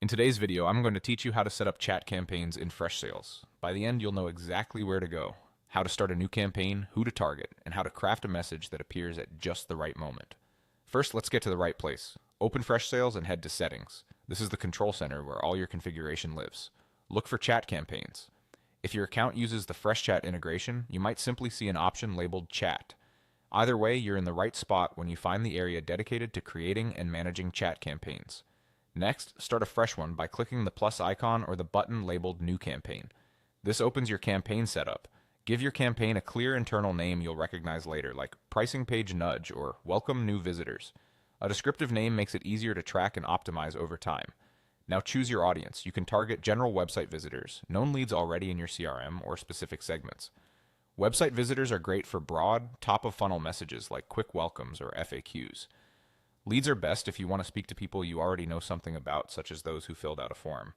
In today's video, I'm going to teach you how to set up chat campaigns in Freshsales. By the end, you'll know exactly where to go, how to start a new campaign, who to target, and how to craft a message that appears at just the right moment. First, let's get to the right place. Open Freshsales and head to Settings. This is the control center where all your configuration lives. Look for chat campaigns. If your account uses the FreshChat integration, you might simply see an option labeled Chat. Either way, you're in the right spot when you find the area dedicated to creating and managing chat campaigns. Next, start a fresh one by clicking the plus icon or the button labeled New Campaign. This opens your campaign setup. Give your campaign a clear internal name you'll recognize later, like Pricing Page Nudge or Welcome New Visitors. A descriptive name makes it easier to track and optimize over time. Now choose your audience. You can target general website visitors, known leads already in your CRM, or specific segments. Website visitors are great for broad, top-of-funnel messages like quick welcomes or FAQs. Leads are best if you want to speak to people you already know something about, such as those who filled out a form.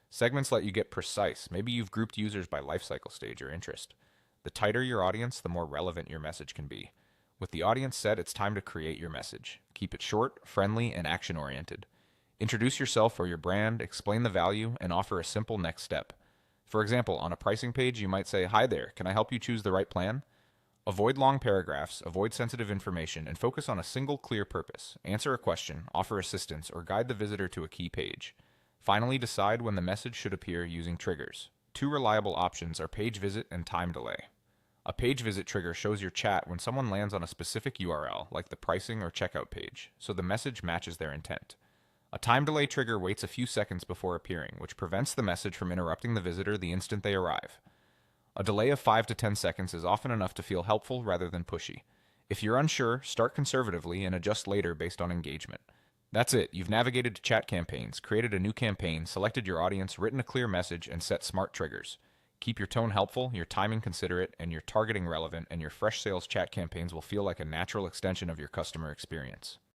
Segments let you get precise. Maybe you've grouped users by lifecycle stage or interest. The tighter your audience, the more relevant your message can be. With the audience set, it's time to create your message. Keep it short, friendly, and action-oriented. Introduce yourself or your brand, explain the value, and offer a simple next step. For example, on a pricing page, you might say, "Hi there, can I help you choose the right plan?" Avoid long paragraphs, avoid sensitive information, and focus on a single clear purpose. Answer a question, offer assistance, or guide the visitor to a key page. Finally, decide when the message should appear using triggers. Two reliable options are page visit and time delay. A page visit trigger shows your chat when someone lands on a specific URL, like the pricing or checkout page, so the message matches their intent. A time delay trigger waits a few seconds before appearing, which prevents the message from interrupting the visitor the instant they arrive. A delay of 5 to 10 seconds is often enough to feel helpful rather than pushy. If you're unsure, start conservatively and adjust later based on engagement. That's it. You've navigated to chat campaigns, created a new campaign, selected your audience, written a clear message, and set smart triggers. Keep your tone helpful, your timing considerate, and your targeting relevant, and your Freshsales chat campaigns will feel like a natural extension of your customer experience.